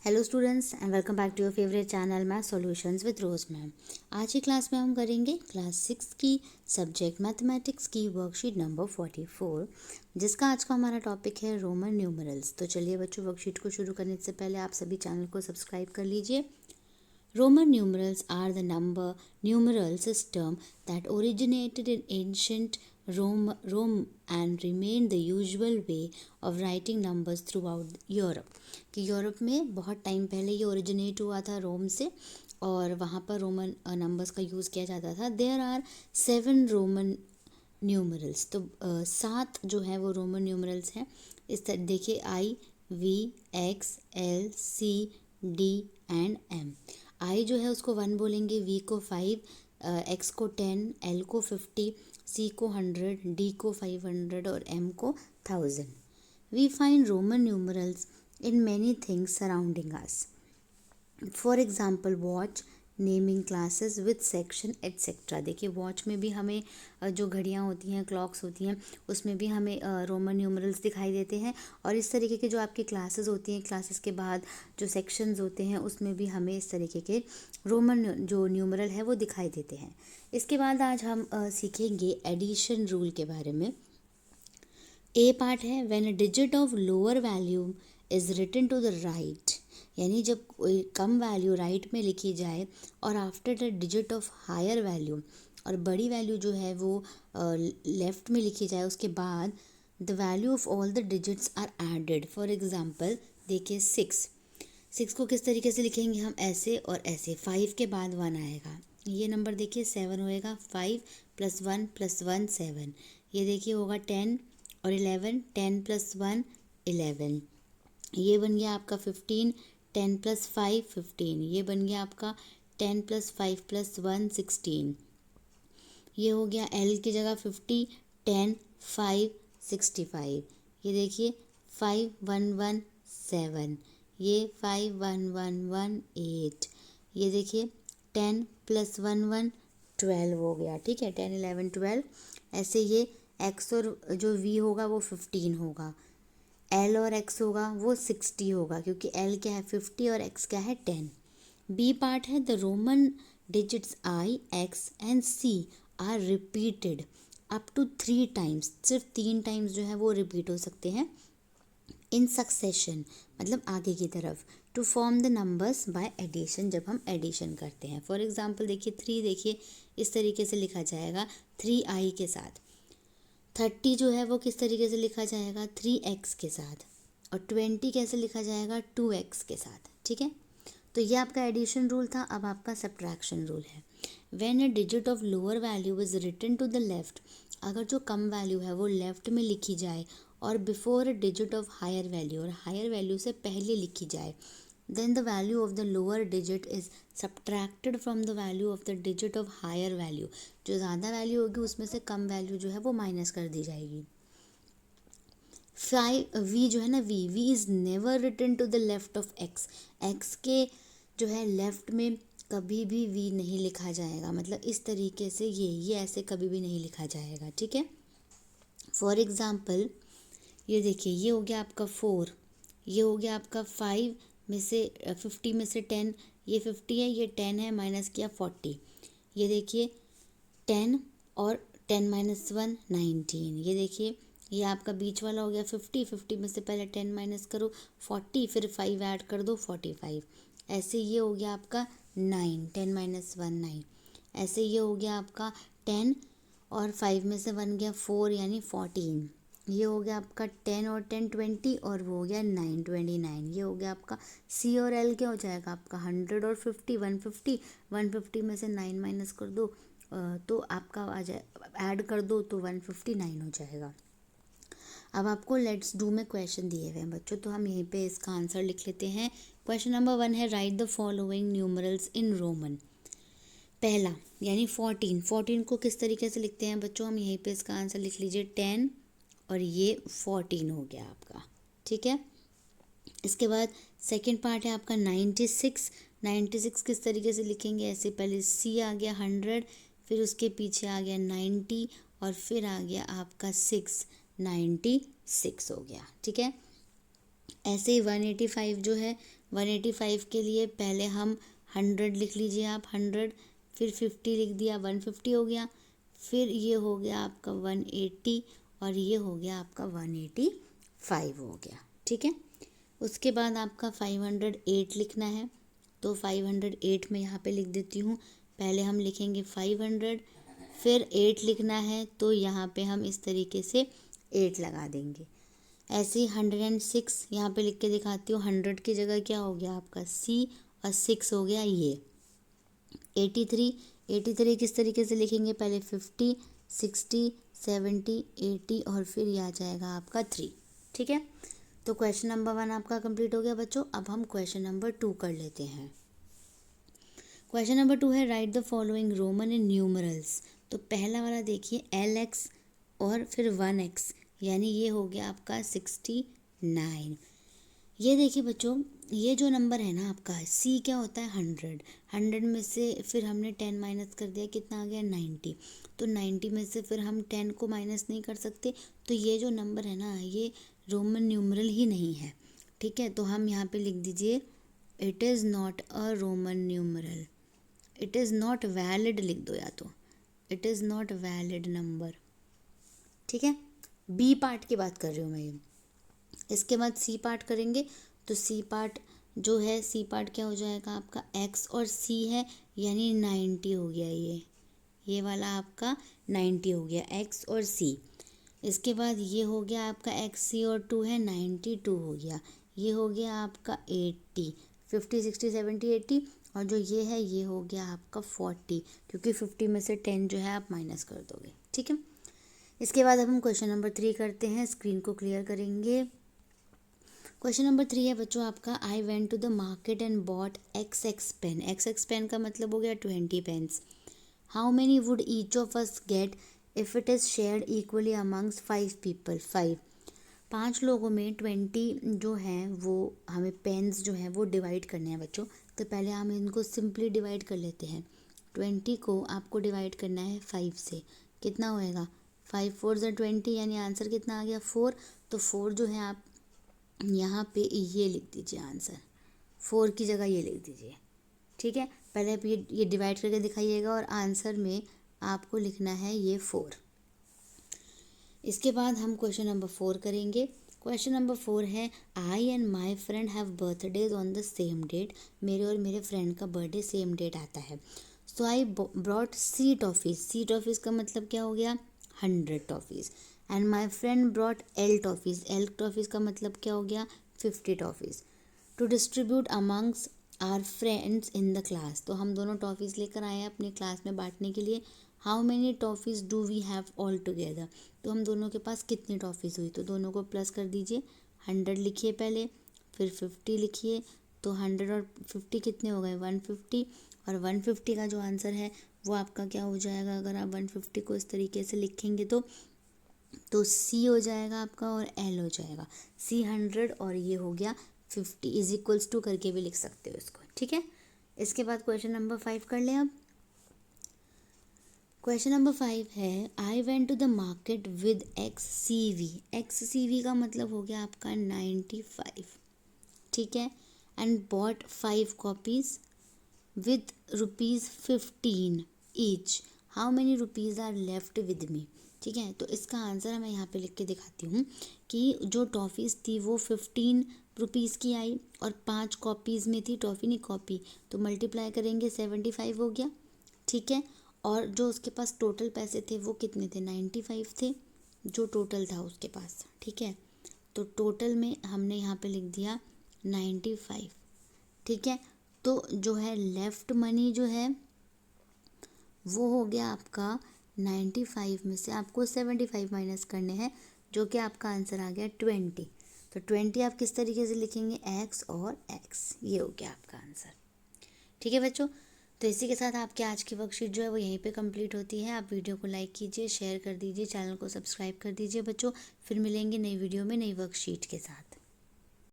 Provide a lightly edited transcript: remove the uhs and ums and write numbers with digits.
Hello students and welcome back to your favourite channel math solutions with Rose ma'am. आज की class में हम करेंगे क्लास 6 की सब्जेक्ट मैथमेटिक्स की वर्कशीट नंबर 44, जिसका आज का हमारा टॉपिक है रोमन न्यूमरल्स। तो चलिए बच्चों, वर्कशीट को शुरू करने से पहले आप सभी चैनल को सब्सक्राइब कर लीजिए। Roman numerals are the number numeral system that originated in ancient Rome and remained the usual way of writing numbers throughout Europe। कि यूरोप में बहुत टाइम पहले ये ओरिजिनेट हुआ था रोम से, और वहाँ पर रोमन नंबर्स का यूज़ किया जाता था। There are 7 Roman numerals. तो 7 जो है वो रोमन न्यूमरल्स हैं। इस तरह देखिए, I, V, X, L, C, D and M. I जो है उसको 1 बोलेंगे, वी को 5, एक्स को 10, एल को 50, सी को 100, डी को 500 और एम को 1000। We find Roman numerals in many things surrounding us. For example watch, naming classes with section etcetera. देखिए, वॉच में भी हमें जो घड़ियाँ होती हैं, क्लॉक्स होती हैं, उसमें भी हमें रोमन न्यूमरल्स दिखाई देते हैं। और इस तरीके के जो आपकी क्लासेस होती हैं, क्लासेस के बाद जो सेक्शंस होते हैं, उसमें भी हमें इस तरीके के रोमन जो न्यूमरल है वो दिखाई देते हैं। इसके बाद आज हम सीखेंगे एडिशन रूल के बारे में। ए पार्ट है, when a digit of lower value is written to the right, यानी जब कोई कम वैल्यू राइट में लिखी जाए और after the digit of higher value, और बड़ी वैल्यू जो है वो लेफ्ट में लिखी जाए, उसके बाद the value of all the digits are added. For example देखिए, 6 को किस तरीके से लिखेंगे हम, ऐसे और ऐसे। 5 के बाद 1 आएगा, ये नंबर देखिए 7 होएगा। 5 + 1 + 1 7। ये देखिए होगा 10 और 11, 10 + 1 11। ये बन गया आपका 15, 10 + 5 15। ये बन गया आपका 10 + 5 + 1 16। ये हो गया एल की जगह 50, 10 5 65। ये देखिए 5 1 1 7। ये 5 1 1 1 8। ये देखिए 10 + 1 1 12 हो गया। ठीक है, 10 11 12। ऐसे ये एक्स और जो वी होगा वो 15 होगा, एल और एक्स होगा वो 60 होगा, क्योंकि एल क्या है 50 और एक्स क्या है 10। बी पार्ट है, the Roman digits I, X and C are repeated up to 3 times. सिर्फ 3 टाइम्स जो है वो रिपीट हो सकते हैं इन सक्सेशन, मतलब आगे की तरफ, to form the numbers by addition, जब हम एडिशन करते हैं। फॉर एग्जाम्पल देखिए 3, देखिए इस तरीके से लिखा जाएगा 3i के साथ। 30 जो है वो किस तरीके से लिखा जाएगा, 3x के साथ। और 20 कैसे लिखा जाएगा, 2x के साथ। ठीक है, तो ये आपका एडिशन रूल था। अब आपका सब्ट्रैक्शन रूल है। When a digit of lower value is written to the left, अगर जो कम वैल्यू है वो लेफ्ट में लिखी जाए और before a digit of higher value, और हायर वैल्यू से पहले लिखी जाए, then the value of the lower digit is subtracted from the value of the digit of higher value। जो ज़्यादा वैल्यू होगी उसमें से कम वैल्यू जो है वो माइनस कर दी जाएगी। 5 वी जो है ना, V is never written to the left of X. X के जो है लेफ्ट में कभी भी वी नहीं लिखा जाएगा, मतलब इस तरीके से ये ऐसे कभी भी नहीं लिखा जाएगा। ठीक है, फॉर एग्ज़ाम्पल ये देखिए, ये हो गया आपका 4, ये हो गया आपका 5 में से 50 में से 10, ये 50 है, ये 10 है, माइनस किया 40। ये देखिए 10 और 10 - 1 19। ये देखिए ये आपका बीच वाला हो गया 50, 50 में से पहले 10 माइनस करो 40, फिर 5 ऐड कर दो 45। ऐसे ये हो गया आपका 9, 10 - 1 9। ऐसे ये हो गया आपका 10 और 5 में से 1 गया 4, यानी 14। ये हो गया आपका 10 और 10 20, और वो हो गया 9 29। ये हो गया आपका सी और एल क्या हो जाएगा आपका 100 और 50 150। 150 में से 9 माइनस कर दो तो आपका आ जाए, ऐड कर दो तो 159 हो जाएगा। अब आपको लेट्स डू में क्वेश्चन दिए हुए हैं बच्चों, तो हम यहीं पे इसका आंसर लिख लेते हैं। क्वेश्चन नंबर 1 है, right the following numerals in Roman. पहला यानी 14 को किस तरीके से लिखते हैं बच्चों, हम यहीं पे इसका आंसर लिख लीजिए 10 और ये 14 हो गया आपका। ठीक है, इसके बाद सेकंड पार्ट है आपका 96 किस तरीके से लिखेंगे, ऐसे पहले सी आ गया 100, फिर उसके पीछे आ गया 90 और फिर आ गया आपका 6 96 हो गया। ठीक है, ऐसे ही 185 जो है, 185 के लिए पहले हम 100 लिख लीजिए आप, 100, फिर 50 लिख दिया, 150 हो गया, फिर ये हो गया आपका 180 और ये हो गया आपका 185 हो गया, ठीक है। उसके बाद आपका 508 लिखना है, तो 508 में यहाँ पे लिख देती हूँ। पहले हम लिखेंगे 500, फिर 8 लिखना है, तो यहाँ पे हम इस तरीके से 8 लगा देंगे। ऐसे ही 106 यहाँ पे लिख के दिखाती हूँ। 100 की जगह क्या हो गया आपका C और 6 हो गया ये। 83 किस तरीके से लिखेंगे, पहले 50, 60, 70, 80 और फिर ये आ जाएगा आपका 3, ठीक है। तो क्वेश्चन नंबर 1 आपका कंप्लीट हो गया बच्चों। अब हम क्वेश्चन नंबर 2 कर लेते हैं। क्वेश्चन नंबर 2 है right the following Roman in numerals. तो पहला वाला देखिए LX और फिर 1X, यानी ये हो गया आपका 69। ये देखिए बच्चों, ये जो नंबर है ना आपका C क्या होता है 100 में से फिर हमने 10 माइनस कर दिया, कितना आ गया 90। तो 90 में से फिर हम 10 को माइनस नहीं कर सकते, तो ये जो नंबर है ना ये रोमन न्यूमरल ही नहीं है, ठीक है। तो हम यहाँ पे लिख दीजिए it is not a Roman numeral, it is not valid लिख दो, या तो it is not valid number, ठीक है। बी पार्ट की बात कर रही हूँ मैं ये। इसके बाद सी पार्ट करेंगे, तो सी पार्ट जो है, सी पार्ट क्या हो जाएगा आपका X और C है, यानी 90 हो गया ये वाला आपका 90 हो गया X और C। इसके बाद ये हो गया आपका X C और 2 है, 92 हो गया। ये हो गया आपका 80, 50, 60, 70, 80 और जो ये है ये हो गया आपका 40, क्योंकि 50 में से 10 जो है आप माइनस कर दोगे, ठीक है। इसके बाद अब हम क्वेश्चन नंबर 3 करते हैं, स्क्रीन को क्लियर करेंगे। क्वेश्चन नंबर 3 है बच्चों आपका I went to the market and bought XX pen. XX pen का मतलब हो गया 20 pens. How many would each of us get if it is shared equally amongst 5 people. 5 लोगों में 20 जो हैं वो हमें पेन्स जो हैं वो डिवाइड करने हैं बच्चों। तो पहले हम इनको सिंपली डिवाइड कर लेते हैं। 20 को आपको डिवाइड करना है 5 से, कितना होएगा 5 4 ज़ा 20, यानी आंसर कितना आ गया 4। तो 4 जो है आप यहाँ पे ये लिख दीजिए, आंसर 4 की जगह ये लिख दीजिए, ठीक है। पहले आप ये डिवाइड करके दिखाइएगा और आंसर में आपको लिखना है ये 4। इसके बाद हम क्वेश्चन नंबर 4 करेंगे। क्वेश्चन नंबर 4 है I and my friend have birthdays on the same date. मेरे और मेरे फ्रेंड का बर्थडे सेम डेट आता है। So I brought C toffees. C toffees का मतलब क्या हो गया 100 toffees. And my friend brought L toffees. L toffees का मतलब क्या हो गया 50 toffees. To distribute amongst our friends in the class. तो हम दोनों टॉफ़ीज़ लेकर आए हैं अपनी क्लास में बांटने के लिए। How many toffees do we have all together. तो हम दोनों के पास कितनी टॉफ़ीज़ हुई, तो दोनों को प्लस कर दीजिए। 100 लिखिए पहले, फिर 50 लिखिए, तो 100 और 50 कितने हो गए 150। और 150 का जो आंसर है वो आपका क्या हो जाएगा, अगर आप 150 को इस तरीके से लिखेंगे तो C हो जाएगा आपका और L हो जाएगा। C 100 और ये हो गया 50 इज इक्वल्स टू करके भी लिख सकते हो इसको, ठीक है। इसके बाद क्वेश्चन नंबर 5 कर लें अब। क्वेश्चन नंबर 5 है I went to the market with XCV। XCV का मतलब हो गया आपका 95, ठीक है। And bought 5 copies with ₹15 each. How many rupees are left with me, ठीक है। तो इसका आंसर मैं यहाँ पे लिख के दिखाती हूँ कि जो टॉफ़ीज़ थी वो 15 रुपीज़ की आई और 5 कॉपीज़ में थी, टॉफ़ी नहीं कॉपी, तो मल्टीप्लाई करेंगे 75 हो गया, ठीक है। और जो उसके पास टोटल पैसे थे वो कितने थे 95 थे जो टोटल था उसके पास, ठीक है। तो टोटल में हमने यहाँ पे लिख दिया 95, ठीक है। तो जो है लेफ़्ट मनी जो है वो हो गया आपका 95 में से आपको 75 माइनस करने हैं, जो कि आपका आंसर आ गया 20। तो 20 आप किस तरीके से लिखेंगे X और X, ये हो गया आपका आंसर, ठीक है बच्चों। तो इसी के साथ आपके आज की वर्कशीट जो है वो यहीं पे कंप्लीट होती है। आप वीडियो को लाइक कीजिए, शेयर कर दीजिए, चैनल को सब्सक्राइब कर दीजिए बच्चों। फिर मिलेंगे नई वीडियो में नई वर्कशीट के साथ।